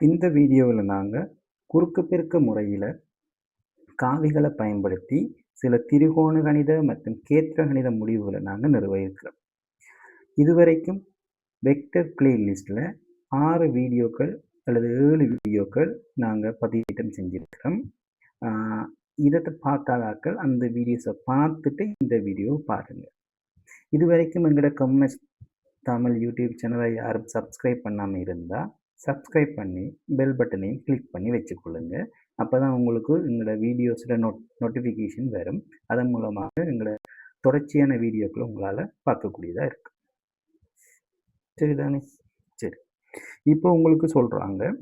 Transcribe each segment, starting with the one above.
இந்த வீடியோவில் நாங்கள் குறுக்கு பெருக்க முறையில் காவிகளை பயன்படுத்தி சில திரிகோண கணித மற்றும் கேத்திர கணித முடிவுகளை நாங்கள் நிர்வகிக்கிறோம். இதுவரைக்கும் வெக்டர் பிளேலிஸ்டில் 6 வீடியோக்கள் அல்லது 7 வீடியோக்கள் நாங்கள் பதிவேற்றம் செஞ்சுருக்கிறோம். இதை பார்க்காதாக்கள் அந்த வீடியோஸை பார்த்துட்டு இந்த வீடியோவை பாருங்கள். இதுவரைக்கும் எங்களோட கம்யூனிஸ்ட் தமிழ் யூடியூப் சேனலை யாரும் சப்ஸ்கிரைப் பண்ணாமல் இருந்தால் சப்ஸ்கிரைப் பண்ணி பெல் பட்டனையும் கிளிக் பண்ணி வச்சுக்கொள்ளுங்க. அப்போ தான் உங்களுக்கு எங்களோட வீடியோஸில் நோட்டிஃபிகேஷன் வரும். அதன் மூலமாக எங்களோட தொடர்ச்சியான வீடியோக்களை உங்களால் பார்க்கக்கூடியதாக இருக்கு. சரிதானே? சரி, இப்போ உங்களுக்கு சொல்கிறாங்க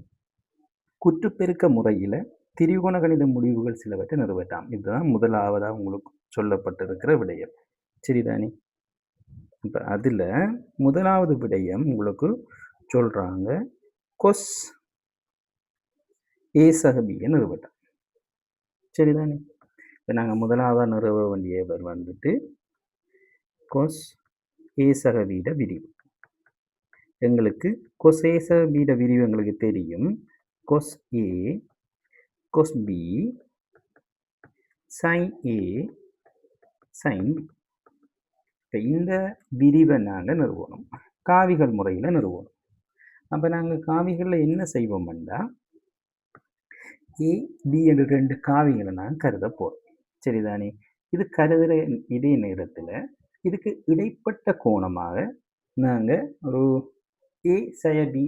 குற்றுப்பெருக்க முறையில் திரிகோண கணித முடிவுகள் சிலவற்றை நிறுவட்டாம். இதுதான் முதலாவதாக உங்களுக்கு சொல்லப்பட்டிருக்கிற விடயம். சரிதானே? இப்போ அதில் முதலாவது விடயம் உங்களுக்கு சொல்கிறாங்க கொஸ் ஏ சக பியை நிறுவட்டாம். சரிதானே? இப்போ நாங்கள் முதலாவதாக நிறுவ வேண்டியவர் வந்துட்டு கொஸ் ஏ சக பிட விரிவு. எங்களுக்கு கொஸ் ஏ சக பிட விரிவு எங்களுக்கு தெரியும். கொஸ் ஏ கொஸ் பி சைன் ஏ சைன் பி. இப்போ இந்த விரிவை நாங்கள் நிறுவனம் காவிகள் முறையில் நிறுவனம். அப்போ நாங்கள் காவிகளில் என்ன செய்வோம்னா ஏ பி என்ற 2 காவிகளை நாங்கள் கருத போகிறோம். சரிதானே? இது கருதுகிற இதே நேரத்தில் இதுக்கு இடைப்பட்ட கோணமாக நாங்கள் ஒரு ஏ சய பி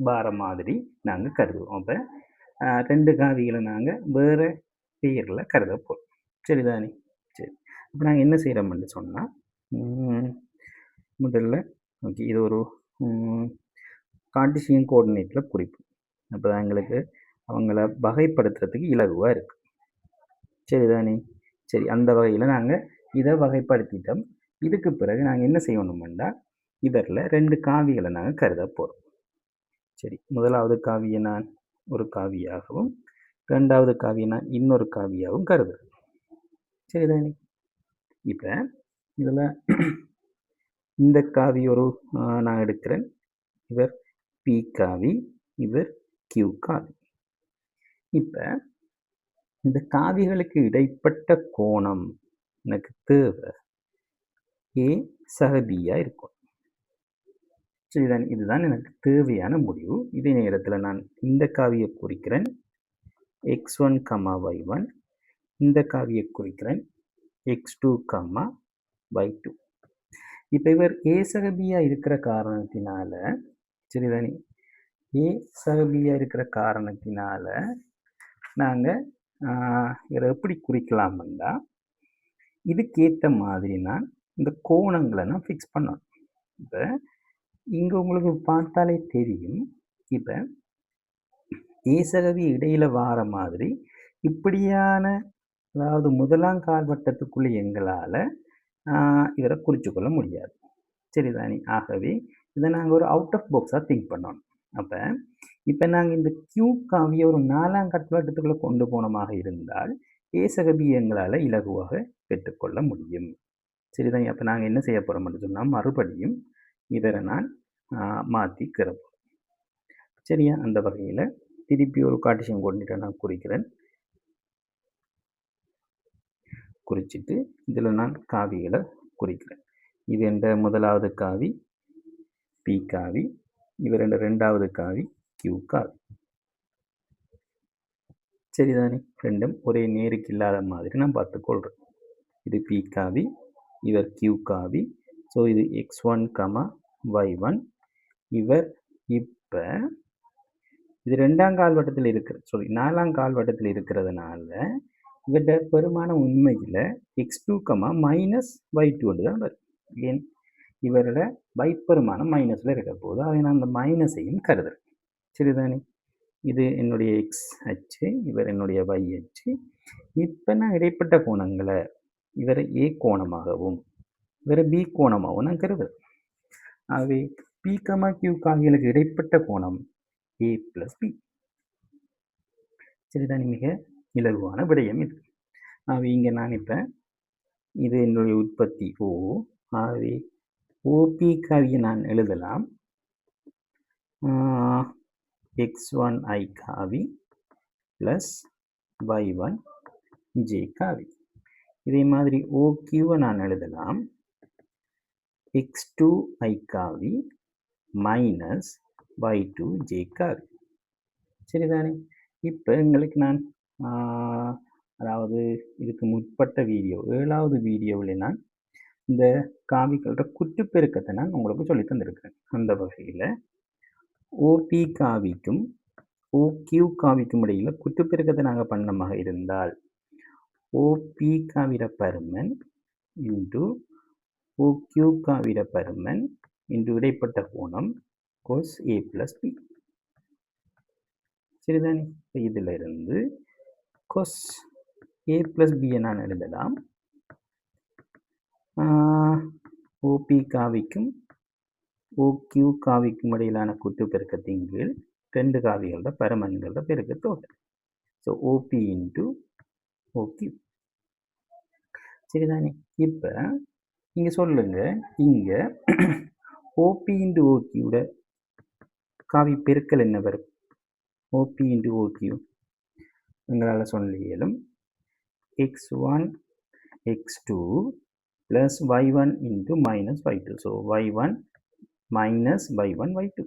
பார மாதிரி நாங்கள் கருதுவோம். அப்போ 2 காவிகளை நாங்கள் வேறு பெயரில் கருத போகிறோம். சரிதானே? சரி, அப்போ நாங்கள் என்ன செய்கிறோம்னு சொன்னால் முதல்ல ஓகே, இது ஒரு கார்ட்டீசியன் கோஆர்டினேட்டில் குறிப்பு. அப்போ தான் எங்களுக்கு அவங்கள வகைப்படுத்துறதுக்கு இலகுவாக இருக்குது. சரிதானே? சரி, அந்த வகையில் நாங்கள் இதை வகைப்படுத்திட்டோம். இதுக்கு பிறகு நாங்கள் என்ன செய்யணும்னா இதில் 2 காவிகளை நாங்கள் கருத போகிறோம். சரி, முதலாவது காவியை நான் ஒரு காவியாகவும் 2வது காவியை நான் இன்னொரு காவியாகவும் கருதுறேன். சரிதானே? இப்போ இதில் இந்த காவி ஒரு நான் எடுக்கிறேன். இவர் பி காவி, இவர் கியூ காவி. இப்போ இந்த காவிகளுக்கு இடைப்பட்ட கோணம் எனக்கு தேவை ஏ சக பியா இருக்கும். சரிதான், இதுதான் எனக்கு தேவையான முடிவு. இதே நேரத்தில் நான் இந்த காவியை குறிக்கிறேன் x1, y1, இந்த காவியை குறிக்கிறேன் x2, y2. இப்போ இவர் ஏ சக பியா இருக்கிற காரணத்தினால, சரிதானே, ஏ சக பியா இருக்கிற காரணத்தினால நாங்கள் இதை எப்படி குறிக்கலாம்னா இதுக்கேற்ற மாதிரி நான் இந்த கோணங்களை நான் ஃபிக்ஸ் பண்ணணும். இப்போ இங்கே உங்களுக்கு பார்த்தாலே தெரியும். இப்போ ஏ சக பி இடையில் வார மாதிரி இப்படியான, அதாவது முதலாம் கால்வட்டத்துக்குள்ளே எங்களால் இவரை குறிச்சுக்கொள்ள முடியாது. சரிதானே? ஆகவே இதை நாங்கள் ஒரு அவுட் ஆஃப் பாக்ஸாக திங்க் பண்ணணும். அப்போ இப்போ நாங்கள் இந்த கியூ காவியை ஒரு 4ஆம் கட்வட்டத்துக்குள்ளே கொண்டு போனமாக இருந்தால் ஏ சக பி எங்களால் இலகுவாக பெற்றுக்கொள்ள முடியும். சரிதானே? அப்போ நாங்கள் என்ன செய்ய போகிறோம்னு சொன்னால் மறுபடியும் இவரை நான் மாற்றி கிறப்போம். சரியா? அந்த வகையில் திருப்பி ஒரு கார்ட்டீசியன் கோஆர்டினேட்டை நான் குறிக்கிறேன். குறிச்சிட்டு இதில் நான் காவிகளை குறிக்கிறேன். இது என்ற முதலாவது காவி பி காவி, இவர் என்ற 2வது காவி கியூ காவி. சரிதானே? ரெண்டும் ஒரே நேருக்கு இல்லாத மாதிரி நான் பார்த்துக்கொள்கிறேன். இது பி காவி, இவர் கியூ காவி. ஸோ இது x1, y1. இவர் இப்போ இது 2ஆம் கால்வட்டத்தில் இருக்கிற 4ஆம் கால்வட்டத்தில் இருக்கிறதுனால இவருடைய பெருமானம் உண்மையில் x2, y2 தான் வரும். ஏன் இவரோட வைப்பெருமானம் மைனஸில் இருக்க போது அதை நான் அந்த மைனஸையும் கருதுறேன். சரிதானே? இது என்னுடைய எக்ஸ் அச்சு, இவர் என்னுடைய y அச்சு. இப்போ நான் இடைப்பட்ட கோணங்களை இவரை ஏ கோணமாகவும் இவரை பி கோணமாகவும் நான் கருதுறேன். ஆகவே பி கியூ காவிகளுக்கு இடைப்பட்ட கோணம் ஏ + பி. சரிதானே? மிக இலகுவான விடயம் இது. ஆகவே இங்கே நான் இப்போ இது என்னுடைய உற்பத்தி ஓ. ஆகவே ஓபி காவியை நான் எழுதலாம் x1 i காவி ப்ளஸ் y1 j காவி. இதே மாதிரி OQவை நான் எழுதலாம் x2 i காவி மைனஸ் y2 j காவி. சரிதானே? இப்போ எங்களுக்கு நான் அதாவது இதுக்கு முற்பட்ட வீடியோ 7வது வீடியோவில் நான் இந்த காவிகளோட குற்றுப்பெருக்கத்தை நான் உங்களுக்கு சொல்லி தந்திருக்கிறேன். அந்த வகையில் OP காவிக்கும் OQ காவிக்கும் இடையில் குற்றுப்பெருக்கத்தை நாங்கள் பண்ணமாக இருந்தால் OP காவிட பருமன் இன்டு OQ காவிட பருமன் இன்டு இடைப்பட்ட கோணம் cos A plus B. சரிதானே? இதில் இருந்து cos A plus B நான் எழுதலாம் OP காவிக்கும் OQ காவிக்கும் இடையிலான குற்றுப்பெருக்கத்தின் கீழ் ரெண்டு காவிகளோட பருமன்களோட பெருக்க தொகை. So OP into OQ. சரிதானே? இப்போ நீங்கள் சொல்லுங்க, இங்கே OP இன்டு OQட காவி பெருக்கல் என்ன வரும்? OP இன்டு OQ எங்களால் சொல்ல இயலும் x1 x2 plus y1 into minus y2. So y1 minus y1 y2.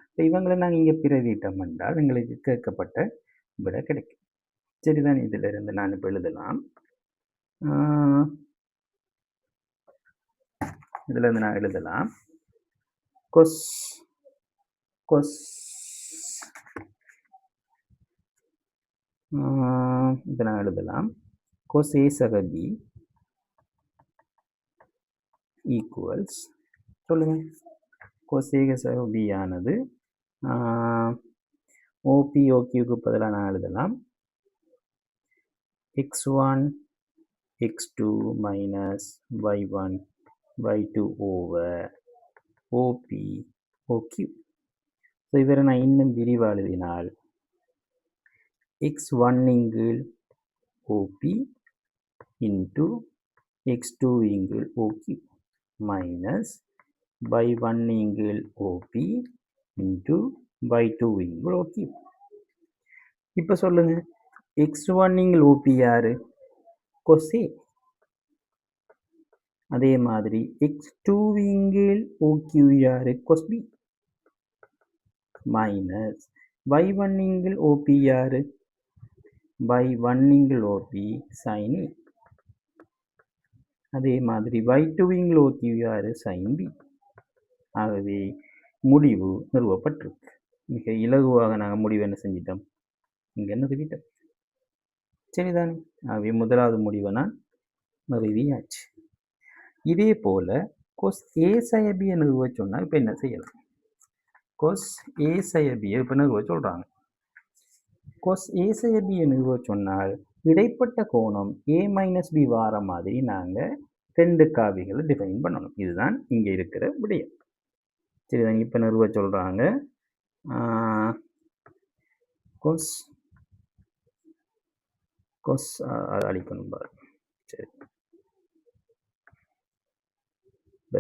இப்போ இவங்களை நாங்கள் இங்கே பிரதியிட்டம் என்றால் எங்களுக்கு கேட்கப்பட்ட விட கிடைக்கும். சரிதான்? இதில் இருந்து நான் இப்போ எழுதலாம். இதில் இருந்து நான் எழுதலாம் cos இதை நான் எழுதலாம் cos A சக B ஈக்குவல்ஸ் சொல்லுங்க. cos A சக B ஆனது OP OQக்கு பதிலாக நான் எழுதலாம் x1 x2 minus y1 y2 over OP OQ. So இவரை நான் இன்னும் விரிவாக எழுதினால் x1 இன்கீழ் OP into x2 இன்கீழ் OQ minus y1 இன்கீழ் OP into y2 இன்கீழ் OQ. இப்போ சொல்லுங்க, x1 இன்கீழ் OP யாரு? cos A. அதே மாதிரி x2 இன்கீழ் OQ யாரு? cos B. Minus y1 இன்கீழ் OP யாரு? y1 இன்கீழ் OP sin A. அதே மாதிரி y2 இன்கீழ் OQ யாரு? sin B. ஆகவே முடிவு நிறுவப்பட்டிருக்கு. மிக இலகுவாக நாங்கள் முடிவு என்ன செஞ்சிட்டோம்? இங்கே நிறுவிட்டோம். சரிதானே? ஆகவே முதலாவது முடிவை நான் நிறுவியாச்சு. இதே போல cos A sin B நிறுவ சொன்னால் இப்போ என்ன செய்யலாம்? cos A sin B இப்போ நிறுவ சொல்கிறாங்க. cos A sin B நிறுவ சொன்னால் இடைப்பட்ட கோணம் A minus B வார மாதிரி நாங்கள் ரெண்டு காவிகளை டிஃபைன் பண்ணணும். இதுதான் இங்கே இருக்கிற விடயம். சரிதாங்க? இப்போ நிறுவ சொல்கிறாங்க cos அதை அழிக்கணும் பாரு. சரி,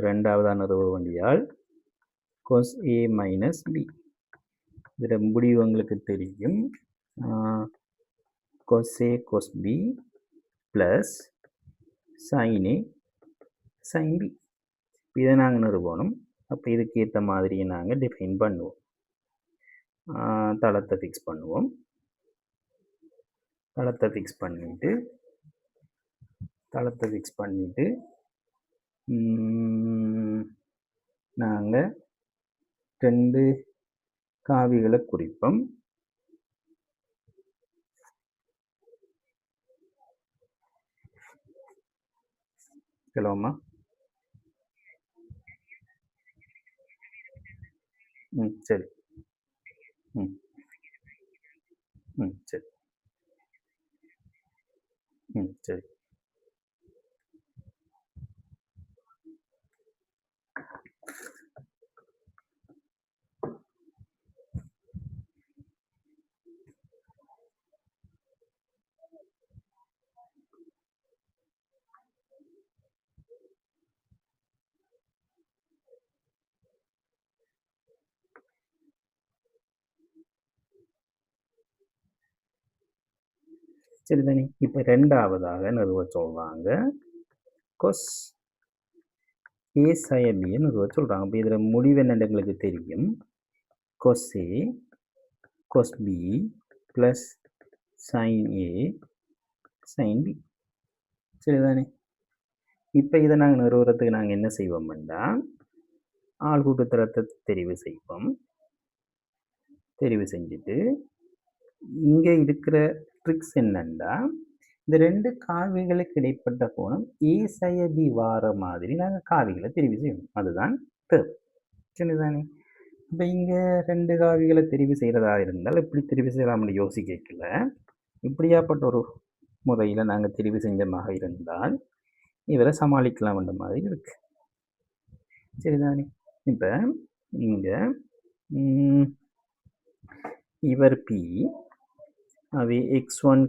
ரெண்டாவதாக நிறுவ வேண்டியால் cos A minus B. இதில் முடிவு உங்களுக்கு தெரியும். cos A cos B plus sin A sin B. இதை நாங்கள் நிறுவனம். அப்போ இதுக்கு ஏற்ற மாதிரி நாங்கள் டிஃபைன் பண்ணுவோம். தளத்தை ஃபிக்ஸ் பண்ணுவோம். தளத்தை ஃபிக்ஸ் பண்ணிவிட்டு நாங்கள் ரெண்டு காவிகளை குறிப்போம். கிலோமா சரி சரி சரி. சரிதானே? இப்போ ரெண்டாவதாக நிறுவ சொல்றாங்க கொஸ் ஏ சய பியை நிறுவ சொல்றாங்க. அப்போ இதில் முடிவு என்னன்னு எங்களுக்கு தெரியும். கொஸ் ஏ கொஸ் பி ப்ளஸ் சைன் ஏ சைன் பி. சரிதானே? இப்போ இதை நாங்கள் நிறுவுறதுக்கு நாங்கள் என்ன செய்வோம்னா ஆள் கூட்டுத்தரத்தை தெரிவு செய்வோம். தெரிவு செஞ்சுட்டு இங்கே இருக்கிற ட்ரிக்ஸ் என்னன்னா இந்த ரெண்டு காவிகளுக்கு இடைப்பட்ட கோணம் ஏ சய பி வார மாதிரி நாங்கள் காவிகளை தெரிவு செய்யணும். அதுதான் தேவை. சரிதானே? இப்போ இங்கே ரெண்டு காவிகளை தெரிவு செய்கிறதா இருந்தால் எப்படி தெரிவு செய்யலாம்னு யோசிக்கல. இப்படியாப்பட்ட ஒரு முறையில் நாங்கள் தெரிவு செஞ்சமாக இருந்தால் இவரை சமாளிக்கலாம்ன்ற மாதிரி இருக்கு. சரிதானே? இப்போ இங்கே இவர் பி அவை x1,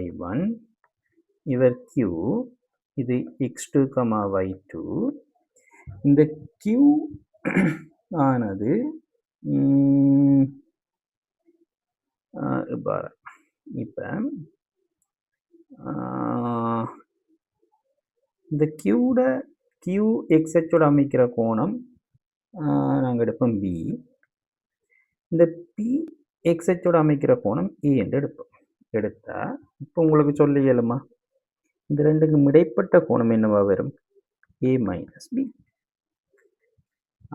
y1, இவர் q, இது x2, y2. இந்த q ஆனது இப்போ இந்த q x அச்சோட அமைக்கிற கோணம் நாங்கள் எடுப்போம் b. இந்த p x அச்சோட அமைக்கிற கோணம் a என்று எடுப்போம். எடுத்தா இப்போ உங்களுக்கு சொல்ல இயலுமா? இந்த ரெண்டுக்கும் இடைப்பட்ட கோணம் என்னவா வரும்? a minus b.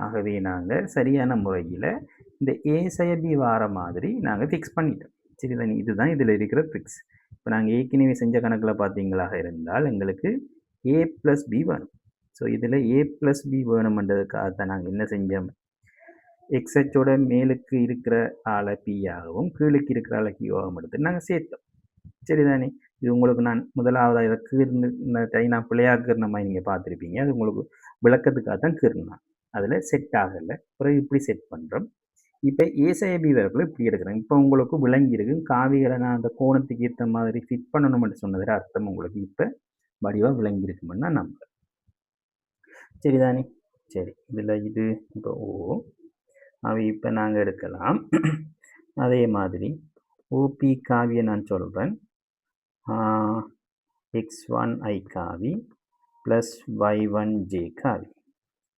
ஆகவே நாங்கள் சரியான முறையில் இந்த a சய b வார மாதிரி நாங்கள் ஃபிக்ஸ் பண்ணிட்டோம். சரிதானே? இதுதான் இதில் இருக்கிற ட்ரிக்ஸ். இப்போ நாங்கள் ஏற்கனவே செஞ்ச கணக்கில் பார்த்தீங்களாக இருந்தால் எங்களுக்கு a ப்ளஸ் b வேணும். ஸோ இதில் a ப்ளஸ் b வேணுமென்றதுக்காக தான் நாங்கள் என்ன செஞ்சோம்? எக்ஸ் அச்சோட மேலுக்கு இருக்கிற ஆளை பியாகவும் கீழுக்கு இருக்கிற ஆளை கியூவாகவும் எடுத்து நாங்கள் சேர்த்தோம். சரிதானே? இது உங்களுக்கு நான் முதலாவது இதை கீர்னு நான் பிள்ளையாக்குற மாதிரி நீங்கள் பார்த்துருப்பீங்க. அது உங்களுக்கு விளக்கத்துக்காக தான் கீர்னான். அதில் செட் ஆகலை. பிறகு இப்படி செட் பண்ணுறோம். இப்போ ஏசைபி வரக்குள்ள இப்படி எடுக்கிறேன். இப்போ உங்களுக்கு விளங்கியிருக்கு காவிகளை நான் அந்த கோணத்துக்கு ஏற்ற மாதிரி ஃபிட் பண்ணணும்னு சொன்னதில் அர்த்தம் உங்களுக்கு இப்போ வடிவாக விளங்கியிருக்குமென்னா நம்புறேன். சரிதானே? சரி, இதில் இது இப்போ ஓ அவை இப்போ நாங்கள் எடுக்கலாம். அதே மாதிரி ஓபி காவியை நான் சொல்கிறேன். x1i காவி ப்ளஸ் y1j காவி.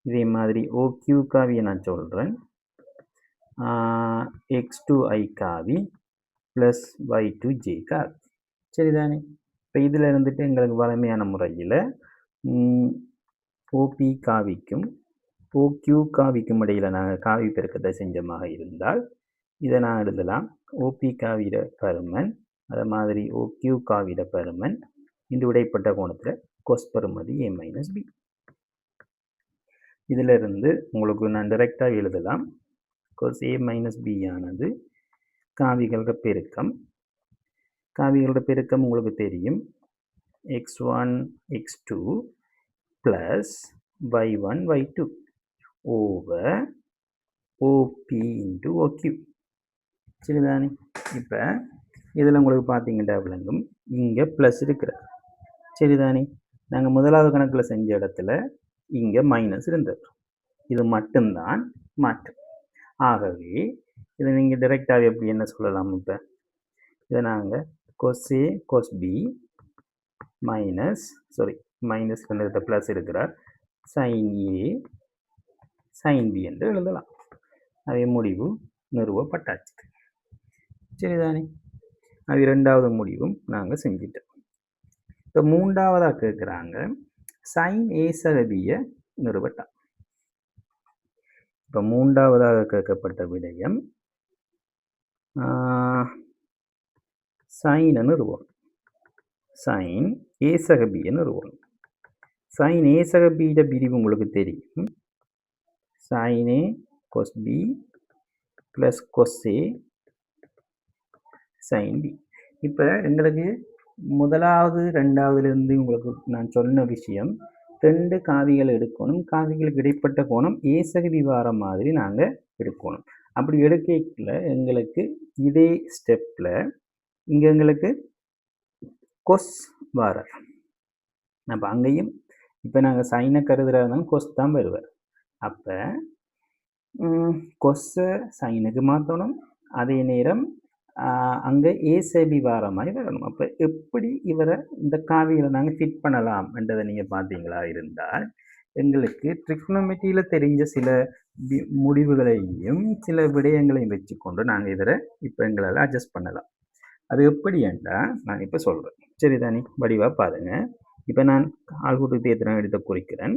இதே மாதிரி ஓக்யூ காவியை நான் சொல்கிறேன். x2i காவி ப்ளஸ் y2j காவி. சரிதானே? இப்போ இதில் இருந்துட்டு எங்களுக்கு வளமையான முறையில் ஓபி காவிக்கும் ஓக்யூ காவிக்கும் இடையில் நாங்கள் காவி பெருக்கத்தை செஞ்சமாக இருந்தால் இதை நான் எழுதலாம். ஓபி காவிட பருமன் அதே மாதிரி ஓக்யூ காவிட பருமன் இந்த இடைப்பட்ட கோணத்தில் கொஸ் பருமதி a மைனஸ் பி. இதில் இருந்து உங்களுக்கு நான் டைரெக்டாக எழுதலாம். கொஸ் a மைனஸ் பி ஆனது காவிகளோட பெருக்கம். காவிகளோட பெருக்கம் உங்களுக்கு தெரியும். x1 x2 plus y1 y2 over OP into OQ. சரிதானே? இப்போ இதில் உங்களுக்கு பார்த்தீங்கன்னா விளங்கும் இங்கே ப்ளஸ் இருக்கிற. சரிதானே? நாங்கள் முதலாவது கணக்கில் செஞ்ச இடத்துல இங்கே மைனஸ் இருந்தது. இது மட்டும்தான் மாற்றம். ஆகவே இதை நீங்கள் டைரெக்டாக எப்படி என்ன சொல்லலாம்? இப்போ இதை நாங்கள் கொஸ் ஏ கொஸ் பி மைனஸ் மைனஸ் ப்ளஸ் இருக்கிறார் சைன் ஏ சைன் பி என்று எழுதலாம். அதே முடிவு நிறுவப்பட்டாச்சு. சரிதானே? அது இரண்டாவது முடிவும் நாங்கள் செஞ்சிட்டோம். இப்போ மூன்றாவதாக கேட்குறாங்க சைன் ஏ சக பியை நிறுவட்டான். இப்போ மூன்றாவதாக கேட்கப்பட்ட விடயம் சைனை நிறுவனம். சைன் ஏ சக பியை நிறுவனம். சைன் ஏ சக பியிட பிரிவு உங்களுக்கு தெரியும். sin A cos B plus cos A sin B. இப்போ எங்களுக்கு முதலாவது ரெண்டாவதுலேருந்து உங்களுக்கு நான் சொன்ன விஷயம் ரெண்டு காவிகள் எடுக்கணும். காவிகளுக்கு இடைப்பட்ட கோணம் ஏ சகதி வார மாதிரி நாங்கள் எடுக்கணும். அப்படி எடுக்கல எங்களுக்கு இதே ஸ்டெப்பில் இங்கே எங்களுக்கு கொஸ் வாரர். அப்போ அங்கேயும் இப்போ நாங்கள் சைனை கருதுறாருந்தாலும் கொஸ் தான் வருவார். அப்போ கொஸ்ஸை சைனுக்கு மாற்றணும். அதே நேரம் அங்கே ஏசபி வார மாதிரி வரணும். அப்போ எப்படி இவரை இந்த காவிகளை நாங்கள் ஃபிட் பண்ணலாம் என்றதை நீங்கள் பார்த்தீங்களா இருந்தால் எங்களுக்கு ட்ரிக்னோமெட்ரியில் தெரிஞ்ச சில முடிவுகளையும் சில விடயங்களையும் வச்சுக்கொண்டு நாங்கள் இதில் இப்போ எங்களால் அட்ஜஸ்ட் பண்ணலாம். அது எப்படி என்றால் நான் இப்போ சொல்கிறேன். சரிதானே, வடிவாக பாருங்கள். இப்போ நான் ஆள்கூட்டு தேத்திரம் எடுத்து குறிக்கிறேன்.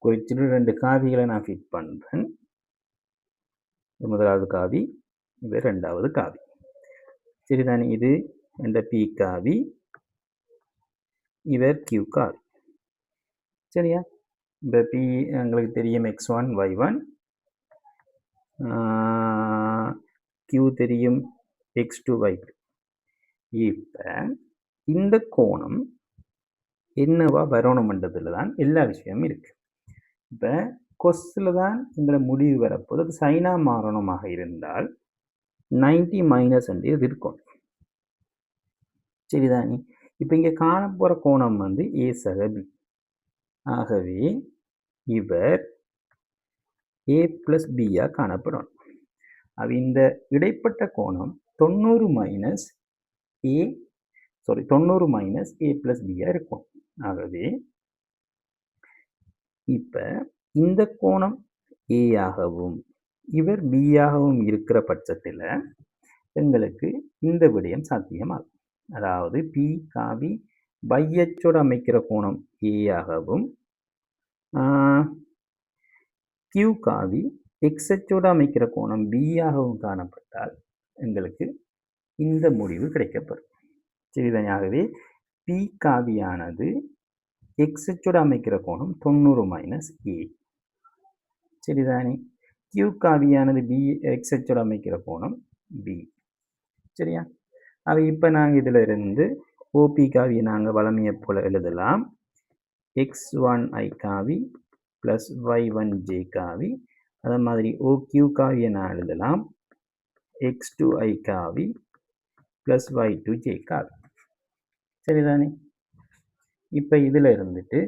குறிச்சிட்டு 2 காவிகளை நான் ஃபிட் பண்ணுறேன். முதலாவது காவி, இது 2வது காவி. சரிதானே, இது இந்த பி காவி, இவர் கியூ காவி. சரியா, இந்த பி எங்களுக்கு தெரியும் x1 y1, கியூ தெரியும் x2 y2. இப்போ இந்த கோணம் என்னவா வரணும்ன்றதுல தான் எல்லா விஷயமும் இருக்கு. இப்போ கொஸ்டில் தான் இந்த முடிவு வரப்போது அது சைனா மாறணுமாக இருந்தால் 90 மைனஸ் என்று இருக்கும். சரிதானே, இப்போ இங்கே காணப்போகிற கோணம் வந்து ஏ சக பி. ஆகவே இவர் ஏ பிளஸ் பியா காணப்படும். அது இந்த இடைப்பட்ட கோணம் 90 மைனஸ் ஏ பிளஸ் பியா இருக்கும். ஆகவே இப்போ இந்த கோணம் ஏ ஆகவும் இவர் பி ஆகவும் இருக்கிற பட்சத்தில் எங்களுக்கு இந்த விடயம் சாத்தியமாகும். அதாவது பி காவி பையச்சோடு அமைக்கிற கோணம் ஏ ஆகவும் கியூ காவி எக்ஸச்சோடு அமைக்கிற கோணம் பி ஆகவும் காணப்பட்டால் எங்களுக்கு இந்த முடிவு கிடைக்கப்படும். சரிதானே, ஆகவே பி காவியானது எக்ஸச்சோடு அமைக்கிற கோணம் 90 மைனஸ் ஏ. சரிதானே, கியூ காவியானது பி எக்ஸச்சோடு அமைக்கிற கோணம் பி. சரியா, அது இப்போ நாங்கள் இதில் இருந்து ஓபி காவியை நாங்கள் வளமையை போல் எழுதலாம். x1i காவி ப்ளஸ் y1j காவி. அதே மாதிரி ஓக்யூ காவியை நான் எழுதலாம் x2i காவி ப்ளஸ் y2j காவி. சரிதானே, இப்போ இதில் இருந்துட்டு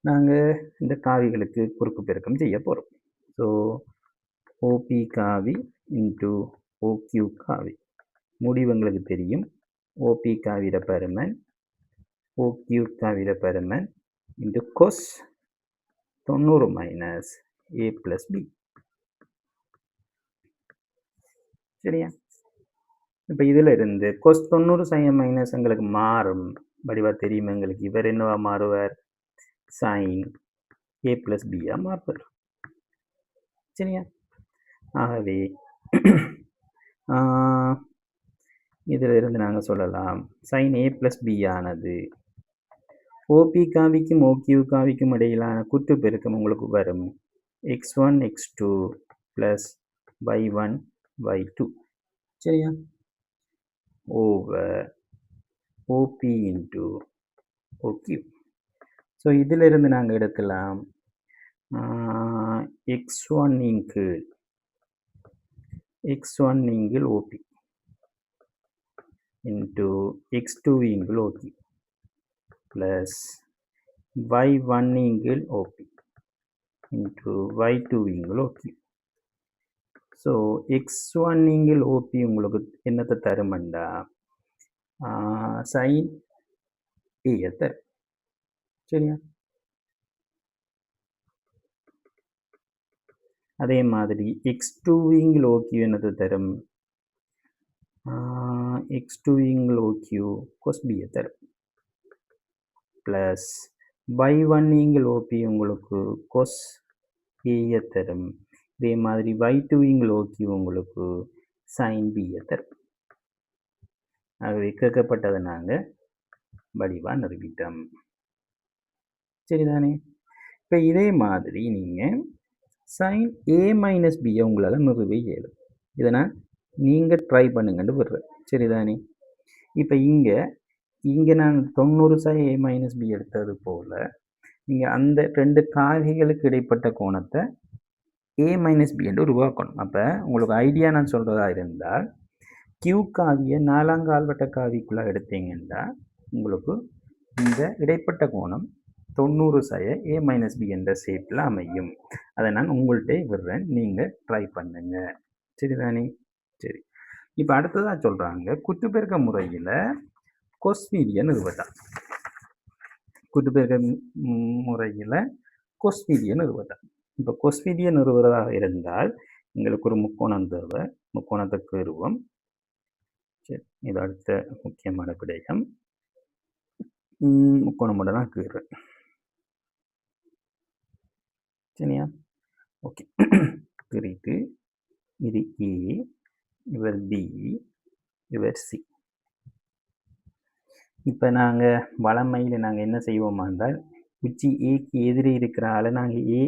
நாங்கள் இந்த காவிகளுக்கு குறுக்கு பெருக்கம் செய்ய போகிறோம். ஸோ ஓபி காவி இன்ட்டு ஓக்யூ காவி, முடிவு எங்களுக்கு தெரியும். ஓபி காவிட பெருமன் ஓக்யூ காவிட பெருமன் இன்ட்டு கொஸ் 90 மைனஸ் ஏ பிளஸ் பி. சரியா, இப்போ இதில் இருந்து கொஸ் 90 சைன் மைனஸ் எங்களுக்கு மாறும் வடிவா தெரியும். எங்களுக்கு இவர் என்னவா மாறுவார், சைன் ஏ பிளஸ் பியா மாறுவார். சரியா, ஆகவே இதில் இருந்து நாங்கள் சொல்லலாம் சைன் ஏ பிளஸ் பி ஆனது ஓபி காவிக்கும் ஓக்யூ காவிக்கும் இடையிலான கூட்டு பெருக்கம் உங்களுக்கு வரும் x1 x2 plus y1 y2. சரியா, over OP into OQ. So இதிலிருந்து நாங்கள் எடுக்கலாம் x1 இங்கில் ஓபி இன்ட்டு x2 இங்கில் ஓக்யூ plus y1 இங்கில் OP into y2 இங்கில் OQ. ஸோ x1 இங்கில் OP உங்களுக்கு என்னத்தை தருமண்டா சைன் ஏ தரும். சரியா, அதே மாதிரி x2 இங்கில் OQ என்னத்தை தரும், x2 இங்கில் OQ cos B தரும். ப்ளஸ் y1 இங்கில் OP உங்களுக்கு cos A தரும். இதே மாதிரி y2 இங்கில் OQ உங்களுக்கு sin B தரும். ஆகவே கேட்கப்பட்டதை நாங்கள் வடிவாக நிரூபித்தோம். சரிதானே, இப்போ இதே மாதிரி நீங்கள் sin A மைனஸ் பியை உங்களால் நிறுவ இயலும். இதனால் நீங்கள் ட்ரை பண்ணுங்கன்னு விடுறேன். சரிதானே, இப்போ இங்கே நான் 90 sin A மைனஸ் பி எடுத்தது போல் இங்கே அந்த 2 காவிகளுக்கு இடைப்பட்ட கோணத்தை A மைனஸ் பி என்று உருவாக்கணும். அப்போ உங்களுக்கு ஐடியா நான் சொல்கிறதா இருந்தால் கியூ காவியை 4ஆம் கால்வட்ட காவிக்குள்ளே எடுத்தீங்கன்னா உங்களுக்கு இந்த இடைப்பட்ட கோணம் 90 sin A மைனஸ் பி என்ற ஷேப்பில் அமையும். அதை நான் உங்கள்கிட்ட விடுறேன், நீங்கள் ட்ரை பண்ணுங்க. சரிதானே, சரி. இப்போ அடுத்ததாக சொல்கிறாங்க குற்றுப்பெருக்க முறையில் கொஸ்மீதியை நிறுவட்டார். குற்றுப்பெருக்க முறையில் கொஸ்மீதியை நிறுவட்டார். இப்போ கொஸ்மீதியை நிறுவுவதாக இருந்தால் எங்களுக்கு ஒரு முக்கோணம் தேவை. முக்கோணத்துக்கு நிறுவம். சரி, இது அடுத்த முக்கியமான விடயம். முக்கோணம் மட்டும் தான் கீறுறேன். சரியா? ஓகே. கீறிட்டு இது ஏ, இவர் பி, இவர் சி. இப்போ நாங்கள் வளமையில் நாங்கள் என்ன செய்வோமா இருந்தால் உச்சி ஏக்கு எதிரே இருக்கிற ஆளை நாங்கள் ஏ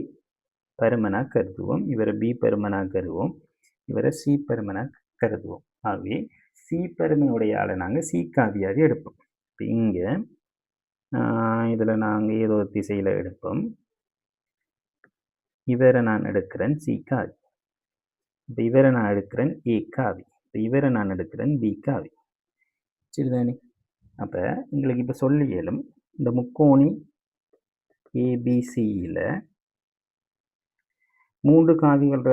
பருமனாக கருதுவோம், இவரை பி பருமனாக கருதுவோம், இவரை சி பருமனாக கருதுவோம். ஆகவே சி பருமனுடைய ஆளை நாங்கள் சி காவியாக எடுப்போம். இப்போ இங்கே இதில் நாங்கள் ஏதோ திசையில் எடுப்போம். இவரை நான் எடுக்கிறேன் சி காவி. இப்போ இவரை நான் எடுக்கிறேன் ஏ காவி. இப்போ இவரை நான் எடுக்கிறேன் பி காவி. சரிதானே? அப்போ எங்களுக்கு இப்போ சொல்லி இயலும் இந்த முக்கோணி ஏபிசியில் 3 காவிகளோட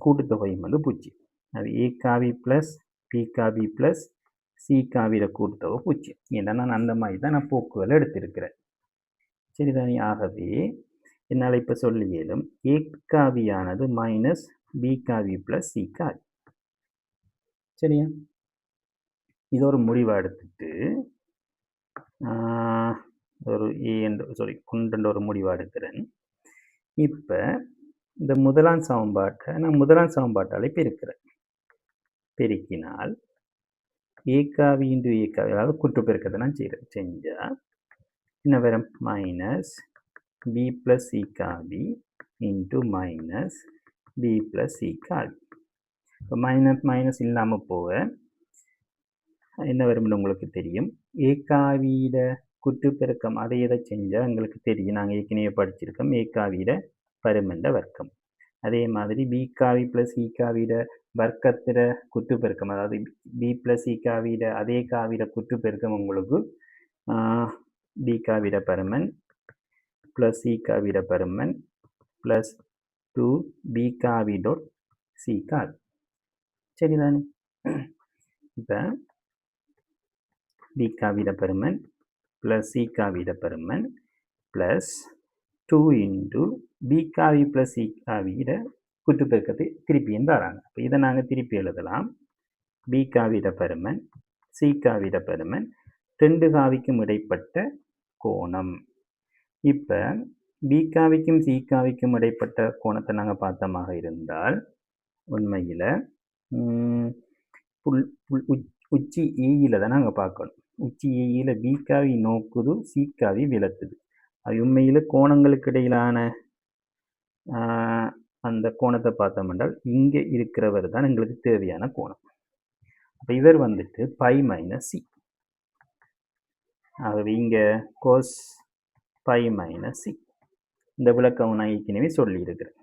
கூட்டுத்தொகையும் வந்து 0. அது ஏ காவி ப்ளஸ் பி காவி ப்ளஸ் சி காவியோட கூட்டுத்தொகை 0. ஏன்னா நான் அந்த மாதிரி தான் நான் போக்குகளை எடுத்திருக்கிறேன். சரிதானே? ஆகவே என்னால் இப்போ சொல்லி இயலும் ஏ காவியானது மைனஸ் பி காவி ப்ளஸ் சி காவி. சரியா? இது ஒரு முடிவை எடுத்துட்டு ஒரு ஒன்று ஒரு முடிவாக எடுக்கிறேன். இப்போ இந்த முதலாம் சமன்பாட்டை நான் முதலாம் சமன்பாட்டாலே பெருக்கிறேன். பெருக்கினால் ஏகாவி இன்டு ஏகாவி, அதாவது குற்றுப்பெருக்கத்தை நான் செஞ்சால் என்ன வரும்? மைனஸ் பி ப்ளஸ் சி காவி into minus B plus C காவி. இப்போ மைனஸ் மைனஸ் இல்லாமல் போக என்ன வரும்னு உங்களுக்கு தெரியும். ஏகாவியிட குற்றுப்பெருக்கம் அதை எதை செஞ்சால் எங்களுக்கு தெரியும். நாங்கள் ஏற்கனவே படிச்சிருக்கோம் ஏகாவியிட பருமண்ட வர்க்கம். அதே மாதிரி பி காவி ப்ளஸ் சி காவியிட வர்க்கத்திட குற்றுப்பெருக்கம், அதாவது பி ப்ளஸ் சி காவியிட அதே காவியிட குற்றுப்பெருக்கம் உங்களுக்கு பி காவியிட பருமன் ப்ளஸ் சி காவியிட பருமன் ப்ளஸ் 2 பி காவி டாட் சி காவி. சரிதானே? இப்போ பி காவியிட பருமன் ப்ளஸ் சி காவியிட பருமன் ப்ளஸ் 2 இன்டு பி காவி ப்ளஸ் சி காவியிட குற்றுப்பெருக்கத்தை திருப்பியும் தராங்க. இப்போ இதை நாங்கள் திருப்பி எழுதலாம். பி காவியிட பருமன் சி காவியிட பருமன் 2 காவிக்கும் இடைப்பட்ட கோணம். இப்போ பி காவிக்கும் சி காவிக்கும் இடைப்பட்ட கோணத்தை நாங்கள் பார்த்தமாக இருந்தால் உண்மையில் உச்சி ஏயில் தான் நாங்கள் பார்க்கணும். உச்சி ஏயில் பி காவி நோக்குது, சி காவி விளக்குது. அது உண்மையில் கோணங்களுக்கு இடையிலான அந்த கோணத்தை பார்த்தோம் என்றால் இங்கே இருக்கிறவர் தான் எங்களுக்கு தேவையான கோணம். அப்போ இவர் வந்துட்டு பை மைனஸ் சி. ஆகவே இங்கே கோஸ் பை மைனஸ் சி. இந்த விளக்கம் நான் ஏற்கனவே சொல்லியிருக்கிறேன்.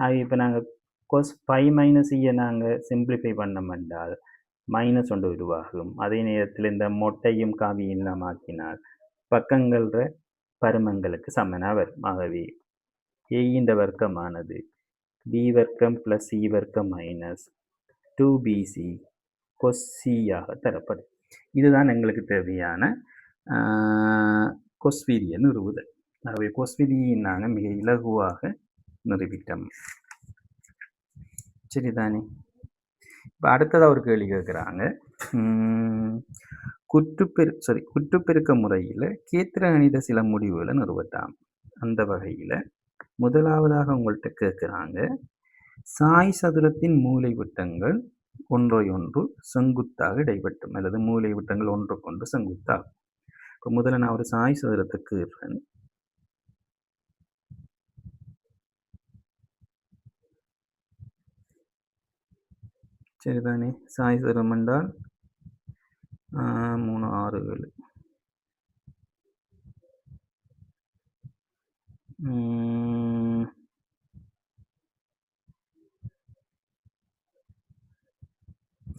ஆகவே இப்போ நாங்கள் கோஸ் பை மைனஸ் சியை நாங்கள் சிம்பிளிஃபை பண்ணோம் என்றால் மைனஸ் ஒன்று உருவாகும். அதே நேரத்தில் இந்த மொட்டையும் காவியும் இல்லாமாக்கினால் பக்கங்கள பருமங்களுக்கு சமனாக வரும். ஆகவே ஏயின் வர்க்கமானது பி வர்க்கம் ப்ளஸ் சி வர்க்கம் மைனஸ் 2bc கொஸ் சியாக தரப்படும். இதுதான் எங்களுக்கு தேவையான கொஸ் வீதியை நிறுவுதல். ஆகவே கொஸ் வீதியை நாங்கள் மிக இலகுவாக நிறுவிட்டோம். சரிதானே? இப்போ அடுத்ததாக ஒரு கேள்வி கேட்குறாங்க. குற்றுப்பெருக்க முறையில் கேத்திர கணித சில முடிவுகளை நிறுவட்டாம். அந்த வகையில் முதலாவதாக உங்கள்கிட்ட கேட்குறாங்க, சாய் சதுரத்தின் மூலை விட்டங்கள் ஒன்றையொன்று செங்குத்தாக இடைப்பட்டும், அல்லது மூலை விட்டங்கள் ஒன்றுக்கொன்று செங்குத்தாகும். இப்போ முதல்ல நான் ஒரு சாய் சதுரத்துக்கு இருக்கேன். சரிதானே? சாய் சதுரம் என்றால் 3 6 7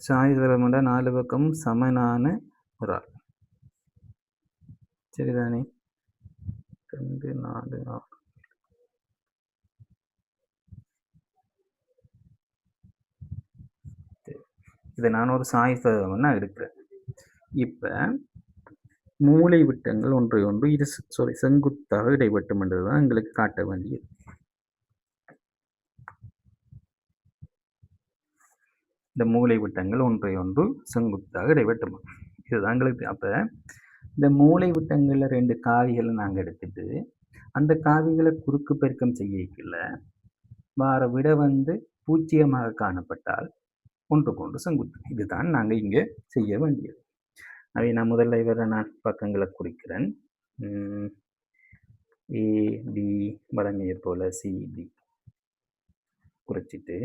சாய் சதுரம் என்றால் 4 பக்கம் சமனான ஒரு ஆள். சரிதானே? 2 4 6. இதை நான் ஒரு சாய்சகமாக எடுக்கிறேன். இப்போ மூலை விட்டங்கள் ஒன்றை ஒன்று இது செங்குத்தாக இடைவட்டும் என்றதுதான் எங்களுக்கு காட்ட வேண்டியது. இந்த மூலை விட்டங்கள் ஒன்றை ஒன்று செங்குத்தாக இடைவட்டும், இதுதான் எங்களுக்கு. அப்போ இந்த மூலை விட்டங்களில் 2 காவிகளை நாங்கள் எடுத்துட்டு அந்த காவிகளை குறுக்கு பெருக்கம் செய்யல வார விட வந்து பூஜ்ஜியமாக காணப்பட்டால் ஒன்றுக்கொன்று செங்குத்து. இதுதான் நாங்கள் இங்கே செய்ய வேண்டியது. அவை நான் முதல்ல இவரை நான் பக்கங்களை குறிக்கிறேன். ஏபி வழங்கிய போல சிபி குறிச்சிட்டு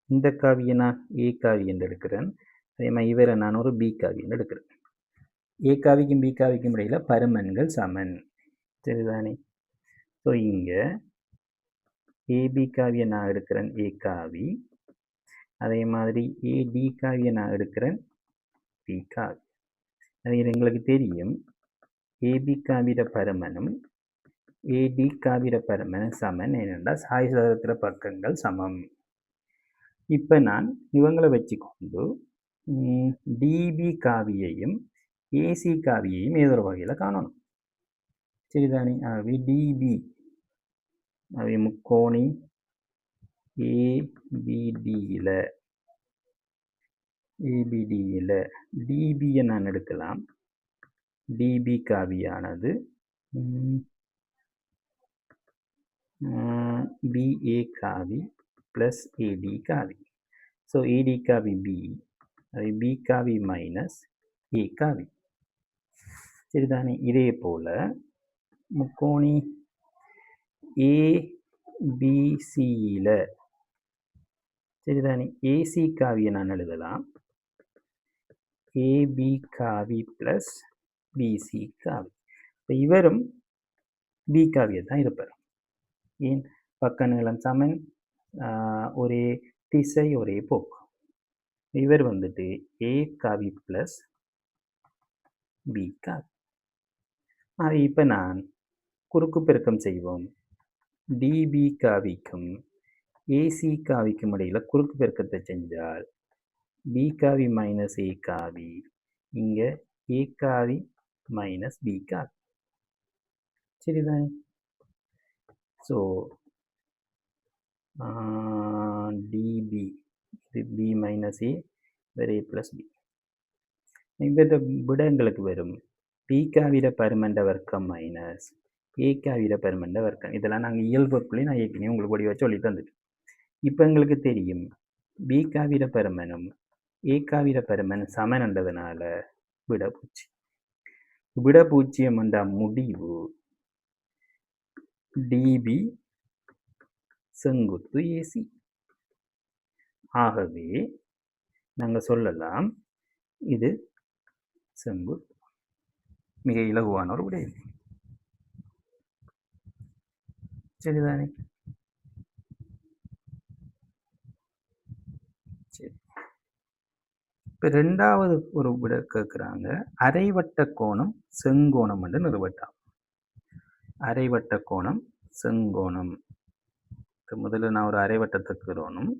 இந்த காவியை நான் ஏ காவி என்று எடுக்கிறேன். அதே மாதிரி இவரை நான் ஒரு பி காவி என்று எடுக்கிறேன். ஏ காவிக்கும் பி காவிக்கும் இடையில பருமன்கள் சமன், சரிதானே? ஸோ இங்கே ஏபி காவியை நான் எடுக்கிறேன் ஏ காவி, அதே மாதிரி ஏடி காவியை நான் எடுக்கிறேன் பி காவி. அது எங்களுக்கு தெரியும் ஏபி காவிட பருமனும் ஏடி காவிட பருமனும் சமன், ஏனென்றால் சாய்சதுர பக்கங்கள் சமம். இப்போ நான் இவங்களை வச்சுக்கொண்டு டிபி காவியையும் ஏசி காவியையும் ஏதோ ஒரு வகையில் காணணும், சரிதானே? ஆகவே டிபி அவை முக்கோணி ஏபிடியில் டிபியை நான் எடுக்கலாம். டிபி காவியானது பிஏ காவி ப்ளஸ் ஏடி காவி. ஸோ ஏடி காவி பி, அது பி காவி மைனஸ் ஏ காவி, சரிதானே? இதே போல் முக்கோணி ஏபிசியில், சரிதானே? ஏசி காவியை நான் எழுதலாம் ஏபி காவி ப்ளஸ் பிசி காவி. இப்போ இவரும் பி காவியை தான் இருப்பார். ஏன்? பக்க நீளம் சமன், ஒரே திசை ஒரே போக்கு. இவர் வந்துட்டு ஏ காவி ப்ளஸ் பி காவி. இப்போ நான் குறுக்கு பெருக்கம் செய்வோம். டிபி காவிக்கும் ஏசி காவிக்கும் இடையில் குறுக்கு பெருக்கத்தை செஞ்சால் பி காவி மைனஸ் ஏ காவி, இங்கே ஏ காவி மைனஸ் பி காவி, சரிதானே? ஸோ டிபி இது பி மைனஸ் ஏ வேறு ஏ ப்ளஸ் பி. இந்த விட எங்களுக்கு வரும் பி காவிட பருமண்ட வர்க்கம் மைனஸ் ஏ காவிட பருமண்ட வர்க்கம். இதெல்லாம் நாங்கள் இயல்புக்குள்ளே நான் ஏற்கனவே உங்களுக்கு பொடி வச்சு சொல்லி தந்துட்டு. இப்போ எங்களுக்கு தெரியும் பி காவிட பருமனும் ஏ காவிட பருமன் சமன்ன்றதுனால விட பூச்சி. விட பூஜ்ஜியம் என்ற முடிவு டிபி செங்குத்து ஏசி. ஆகவே நாங்கள் சொல்லலாம் இது செங்குத்து. மிக இலகுவான ஒரு விடயம், சரிதானே? சரி, இப்போ 2வது ஒரு விட கேட்குறாங்க. அரைவட்ட கோணம் செங்கோணம் என்று நிறுவட்டாம். அரைவட்ட கோணம் செங்கோணம். முதல்ல நான் ஒரு அரைவட்டத்துக்கு வரணும்.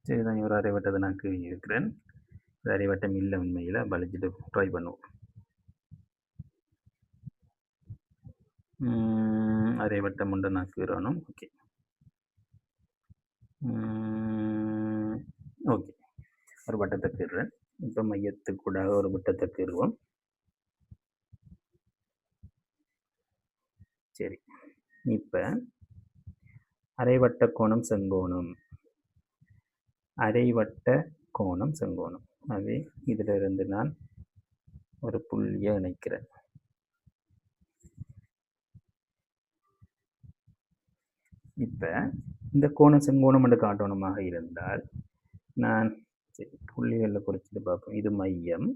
சரிதான், ஒரு அரைவட்டத்தை நான் கீழே இருக்கிறேன். அரைவட்டம் இல்லை உண்மையில், வலிச்சுட்டு ட்ரை பண்ணுவோம். அரைவட்டம் ஒன்று நான் கீறணும். ஓகே ஓகே, ஒரு வட்டத்தை கீறுறேன். இப்போ மையத்துக்கூட ஒரு வட்டத்தை கீறுவோம். சரி, இப்போ அரைவட்ட கோணம் செங்கோணம், அரைவட்ட கோணம் செங்கோணம். ஆகவே இதிலிருந்து நான் ஒரு புள்ளியை இணைக்கிறேன். இப்போ இந்த கோணம் செங்கோணம் என்று காட்டணுமாக இருந்தால் நான் புள்ளிகளில் குறிச்சிட்டு பார்ப்போம். இது மையம்,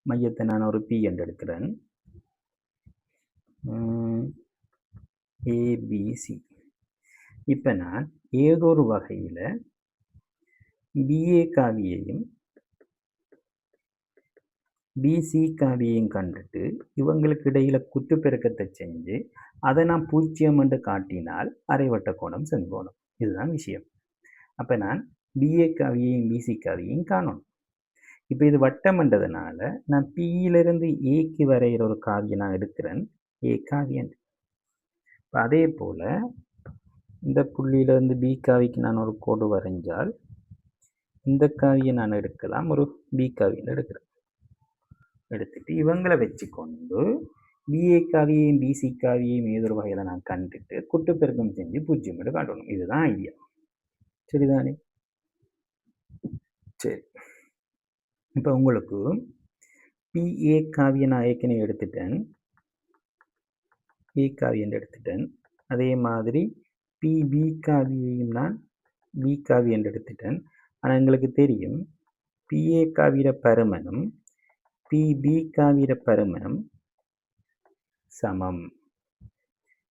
மையத்தை நான் ஒரு பி என்று எடுக்கிறேன். ஏபிசி. இப்போ நான் ஏதோ ஒரு வகையில் பிஏ காவியையும் பிசி காவியையும் கண்டுட்டு இவங்களுக்கு இடையில குத்துப்பெருக்கத்தை செஞ்சு அதை நான் 0 என்று காட்டினால் அரைவட்ட கோணம் செங்கோணம். இதுதான் விஷயம். அப்போ நான் பிஏ காவியையும் பிசி காவியையும் காணணும். இப்போ இது வட்டம்ன்றதுனால நான் பியிலிருந்து ஏக்கு வரைகிற ஒரு காவியை நான் எடுக்கிறேன், ஏ காவியன். இப்போ அதே போல் இந்த புள்ளியிலிருந்து பி காவிக்கு நான் ஒரு கோடு வரைஞ்சால் இந்த காவியை நான் எடுக்கலாம், ஒரு பி காவியில் எடுக்கிறேன். எடுத்துட்டு இவங்களை வச்சுக்கொண்டு பிஏ காவியையும் பிசி காவியையும் ஏதொரு வகையில் நான் கண்டுட்டு குட்டுப்பெருக்கம் செஞ்சு 0 என்று காட்டணும். இதுதான் ஐடியா. சரிதானே? சரி, இப்போ உங்களுக்கு பிஏ காவியை நான் ஏற்கனவே எடுத்துட்டேன், ஏ காவியம் எடுத்துட்டேன். அதே மாதிரி பிபி காவியையும் நான் பி காவியம் எடுத்துட்டேன். ஆனால் எங்களுக்கு தெரியும் பிஏ காவிர பருமனும் பிபி காவிர பருமனும் சமம்.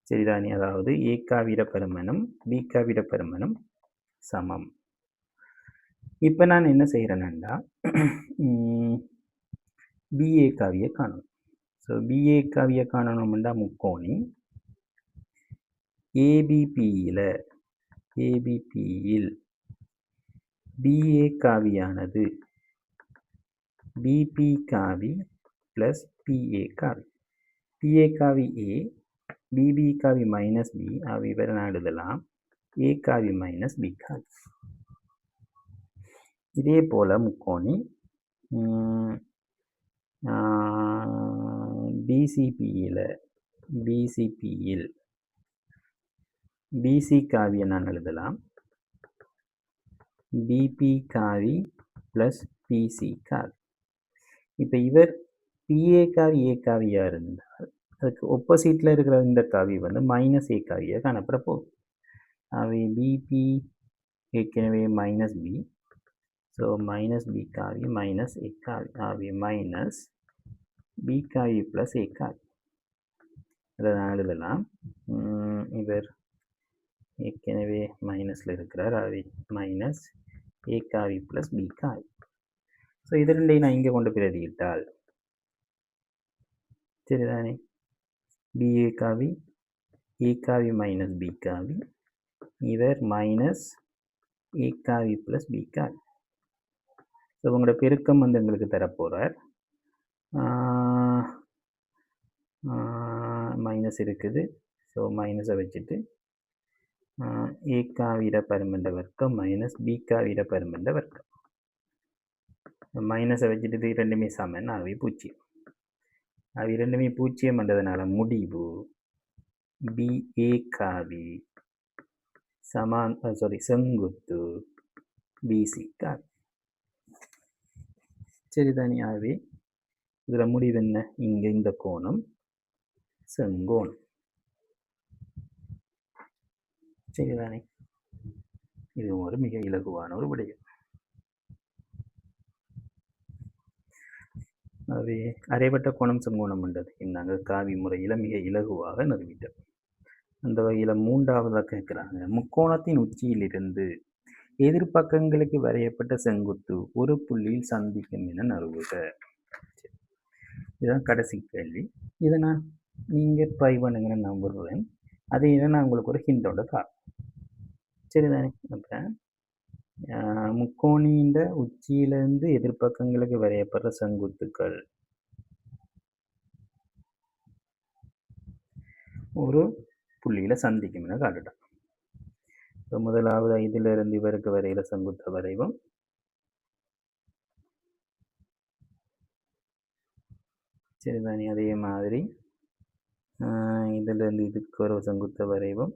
சரிதானே? அதாவது ஏ காவிர பருமனும் பி காவிர பருமனும் சமம். இப்போ நான் என்ன செய்கிறேன்னா பிஏ காவியை காணணும். ஸோ பிஏ காவியை காணணும்னா முக்கோணி ஏபிபியில் பிஏ காவியானது பிபி காவி ப்ளஸ் பிஏ காவி. பிஏ காவி ஏ, பிபி காவி மைனஸ் பி ஆவி வேறு நான் எழுதலாம், ஏ காவி மைனஸ் பி காவி. இதே போல் முக்கோணி பிசிபியில் பிசி காவியை நான் எழுதலாம், பிபி காவி ப்ளஸ் பிசி காவி. இப்போ இவர் பிஏ காவி ஏ காவியாக இருந்தால் அதுக்கு ஒப்போசிட்டில் இருக்கிற இந்த காவி வந்து மைனஸ் ஏ காவியாக காணப்பட போகும். அவை பிபி ஏற்கனவே minus B, so minus B காவி மைனஸ் ஏ காவி ஆவி மைனஸ் பி காவி ப்ளஸ் ஏ காவி. அதை நான் எழுதலாம். இவர் ஏற்கனவே மைனஸில் இருக்கிறார், அவை மைனஸ் ஏ காவி ப்ளஸ் பி காவி. ஸோ இது ரெண்டையும் நான் இங்கே கொண்டு பிரதியிட்டால் சரிதானே? பிஏ காவி ஏ காவி மைனஸ் பி காவி, இவர் மைனஸ் ஏ காவி ப்ளஸ் பி காவி. ஸோ உங்களோட பெருக்கம் வந்து எங்களுக்கு தரப்போகிறார். மைனஸ் இருக்குது, ஸோ மைனஸை வச்சுட்டு ஏ காவிர பருமண்ட வர்க்கம் மைனஸ் பி காவிர பருமண்ட வர்க்கம். மைனஸை வச்சுட்டு இது ரெண்டுமே சமன், அவை 0. அவை ரெண்டுமே 0ன்றதுனால முடிவு பிஏ காவி செங்குத்து பிசி காவி. சரிதானே? ஆகவே இதில் முடிவு என்ன? இங்கே இந்த கோணம் செங்கோணம். சரிதானே? இது ஒரு மிக இலகுவான ஒரு விடயம். ஆகவே அரைவட்ட கோணம் செங்கோணம் என்றது நாங்கள் காவி முறையில் மிக இலகுவாக நிறுவிட்டோம். அந்த வகையில் 3ஆவதாக கேட்குறாங்க, முக்கோணத்தின் உச்சியிலிருந்து எதிர்பக்கங்களுக்கு வரையப்பட்ட செங்குத்து ஒரு புள்ளியில் சந்திக்கும் என நிறுவுக. இதுதான் கடைசி கேள்வி. இதை நான் நீங்கள் ட்ரை பண்ணுங்கன்னு நான் விடுறேன். அதை நான் உங்களுக்கு ஒரு ஹிண்டோட தான். சரிதானே? அப்போ முக்கோணியின் உச்சியிலிருந்து எதிர்பக்கங்களுக்கு வரையப்படுற செங்குத்துக்கள் ஒரு புள்ளியில் சந்திக்கும் என காட்டுட்டோம். இப்போ முதலாவது இதிலிருந்து இவருக்கு வரையில செங்குத்த வரைவோம். சரிதானே? அதே மாதிரி இதிலிருந்து இதுக்கு ஒரு செங்குத்த வரைவோம்.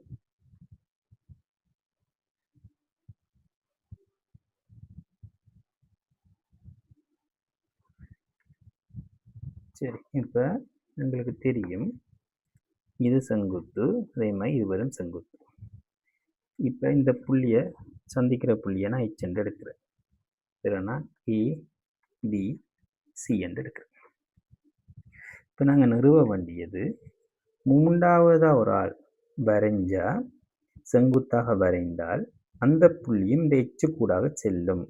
சரி, இப்போ உங்களுக்கு தெரியும் இது செங்குத்து, அதே மாதிரி இது வரும் செங்குத்து. இப்போ இந்த புள்ளியை சந்திக்கிற புள்ளியை நான் H என்று எடுக்கிறேன். இல்லைன்னா ABC என்று எடுக்கிறேன். இப்போ நாங்கள் நிறுவ வேண்டியது 3ஆவதாக ஒரு ஆள் வரைஞ்சா செங்குத்தாக வரைந்தால் அந்த புள்ளியும் இந்த H கூடாக செல்லும்.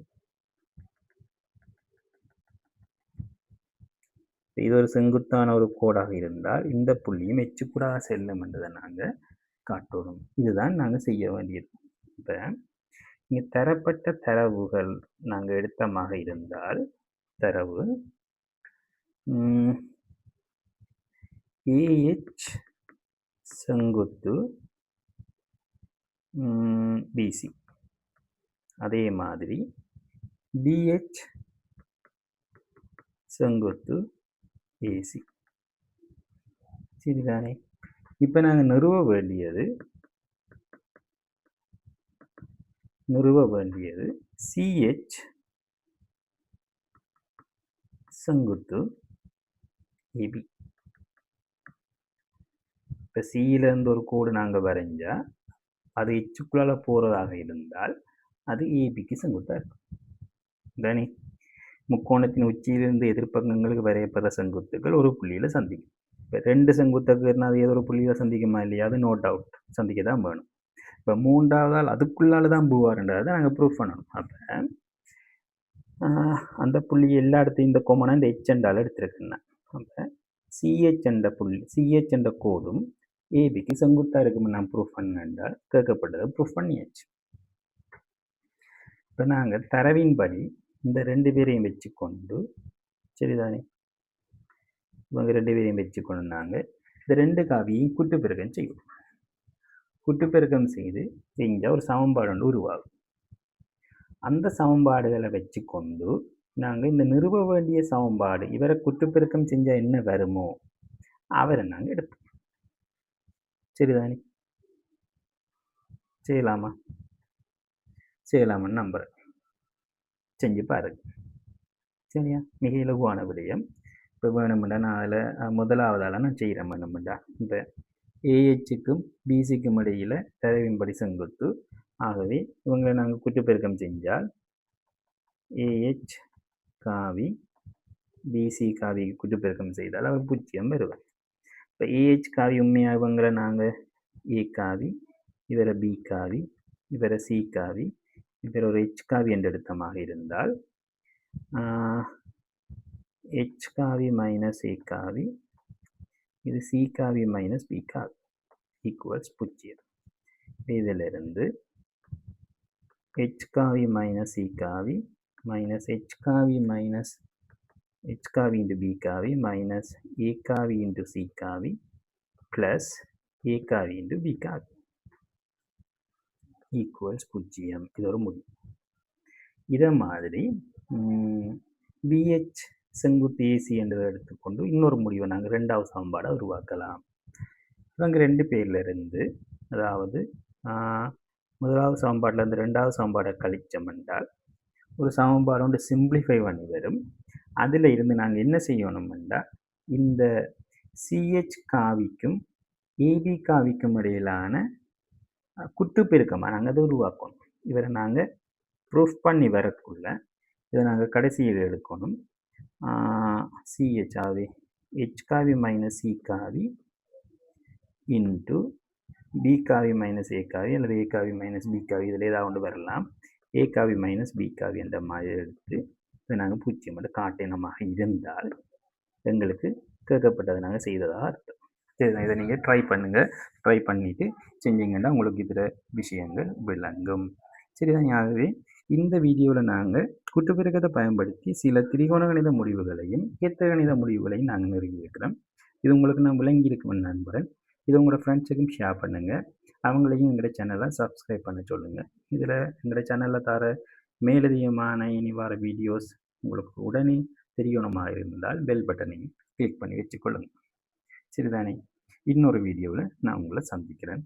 இது ஒரு செங்குத்தான ஒரு கோடாக இருந்தால் இந்த புள்ளியும் எச்சுக்கூடாக செல்லும் என்றதை நாங்கள் காட்டணும். இதுதான் நாங்கள் செய்ய வேண்டியது. இப்போ இங்கே தரப்பட்ட தரவுகள் நாங்கள் எடுத்தமாக இருந்தால் தரவு ஏஹெச் செங்குத்து பிசி, அதே மாதிரி பிஹெச் செங்குத்து ஏசி. சரிதானே? இப்போ நாங்கள் நிறுவ வேண்டியது சிஹெச் செங்குத்து ஏபி. இப்போ சியிலேருந்து ஒரு கோடு நாங்கள் வரைஞ்சா அது எச்சுக்குள்ளால போகிறதாக இருந்தால் அது ஏபிக்கு செங்குத்தாக இருக்கும் தானே? முக்கோணத்தின் உச்சியிலிருந்து எதிர்ப்பக்கங்களுக்கு வரையப்படுற செங்குத்துக்கள் ஒரு புள்ளியில் சந்திக்கும். இப்போ 2 செங்குத்துக்குன்னா அது ஏதோ ஒரு புள்ளியில் சந்திக்குமா இல்லையா? அது நோ டவுட் சந்திக்க தான் வேணும். இப்போ 3வது அதுக்குள்ளால தான் போவார்ன்றதை நாங்கள் ப்ரூவ் பண்ணணும். அப்போ அந்த புள்ளி எல்லா இடத்தையும் இந்த கோமனை இந்த ஹெச்எண்டால் எடுத்துருக்குன்னா அப்போ சிஹெச் என்ற புள்ளி சிஹெச் என்ற கோடும் ஏபிக்கு செங்குத்தாக இருக்குன்னு நான் ப்ரூஃப் பண்ணால் கேட்கப்பட்டதை ப்ரூஃப் பண்ணியாச்சு. இப்போ நாங்கள் தரவின்படி இந்த 2 பேரையும் வச்சுக்கொண்டு, சரிதானே, இவங்க 2 பேரையும் வச்சுக்கொண்டு நாங்கள் இந்த 2 காவியையும் கூட்டுப்பெருக்கம் செய்வோம். கூட்டுப்பெருக்கம் செய்து இங்கே ஒரு சமன்பாடு ஒன்று உருவாகும். அந்த சமன்பாடுகளை வச்சுக்கொண்டு நாங்கள் இந்த நிறுவ வேண்டிய சமன்பாடு இவரை கூட்டுப்பெருக்கம் செஞ்சால் என்ன வருமோ அவரை நாங்கள் எடுப்போம். சரிதானே? செய்யலாமான்னு நம்புறேன். செஞ்சு பாருங்க. சரியா? மிக இலகுவான விடயம். இப்போ வேணுமெண்டா நான் அதில் முதலாவதால் நான் செய்கிறேன். வேணுமெண்டா இப்போ ஏஹெச்சுக்கும் பிசிக்கும் இடையில் தரவின்படி செங்குத்து. ஆகவே இவங்களை நாங்கள் கூட்டுப்பெருக்கம் செஞ்சால் ஏஹெச் காவி பிசி காவி கூட்டுப்பெருக்கம் செய்தால் அவர் 0 வருவார். இப்போ ஏஹெச் காவி உண்மையாக இவங்களை நாங்கள் ஏ காவி, இவரை பி காவி, இவரை சி காவி, இவர் ஒரு ஹெச் காவி என்று எடுத்தமாக இருந்தால் ஹெச் காவி மைனஸ் ஏ காவி, இது சி காவி மைனஸ் பி காவி ஈக்குவல்ஸ் 0. இதிலிருந்து ஹெச் காவி மைனஸ் சி காவி மைனஸ் ஹெச் காவி மைனஸ் h காவி into b காவி மைனஸ் a காவி into c காவி plus a காவி into b காவி ஈக்குவல்ஸ் 0. இது ஒரு முடிவு. இதை மாதிரி BH செங்குத்து ஏசி என்றதை எடுத்துக்கொண்டு இன்னொரு முடிவை நாங்கள் 2வது சமன்பாடை உருவாக்கலாம். இவங்க 2 பேர்ல இருந்து, அதாவது முதலாவது சமன்பாட்டில் இருந்து 2வது சமன்பாடை கழிச்சோம் என்றால் ஒரு சமன்பாடு ஒன்று சிம்பிளிஃபை பண்ணி வரும். அதில் இருந்து நாங்கள் என்ன செய்யணும்னா இந்த சிஹெச் காவிக்கும் ஏபி காவிக்கும் இடையிலான குட்டுப்பெருக்கமாக நாங்கள் அதை உருவாக்கணும். இவரை நாங்கள் ப்ரூஃப் பண்ணி வரக்குள்ள இதை நாங்கள் கடைசியில் எடுக்கணும். சிஹெச் ஆவி ஹெச் காவி மைனஸ் சி காவி இன்ட்டு பி காவி மைனஸ் ஏ காவி அல்லது ஏ காவி மைனஸ் பி காவி இதில் ஏதாவது ஒன்று வரலாம். ஏ காவி மைனஸ் பி காவி என்ற மாதிரி எடுத்து இதை நாங்கள் 0 மட்டும் காட்டினமாக இருந்தால் எங்களுக்கு கேட்கப்பட்டதை நாங்கள் செய்ததாக அர்த்தம். சரி, இதை நீங்கள் ட்ரை பண்ணுங்கள். ட்ரை பண்ணிவிட்டு செஞ்சீங்கன்னா உங்களுக்கு இதில் விஷயங்கள் விளங்கும். சரிதான். ஆகவே இந்த வீடியோவில் நாங்கள் கூட்டுப்பெருக்கத்தை பயன்படுத்தி சில திரிகோண கணித முடிவுகளையும் ஏத்த கணித முடிவுகளையும் நாங்கள் நிறுவியிருக்கிறோம். இது உங்களுக்கு நான் விளங்கியிருக்குமென்னு நம்புகிறேன். இது உங்களோட ஃப்ரெண்ட்ஸுக்கும் ஷேர் பண்ணுங்கள். அவங்களையும் எங்களோட சேனலை சப்ஸ்கிரைப் பண்ண சொல்லுங்கள். இதில் எங்களோட சேனலில் தர மேலதிகமான இனி வர வீடியோஸ் உங்களுக்கு உடனே தெரியணுமாக இருந்தால் பெல் பட்டனையும் கிளிக் பண்ணி வச்சுக்கொள்ளுங்கள். சரிதானே? இன்னொரு வீடியோவில் நான் உங்களை சந்திக்கிறேன்.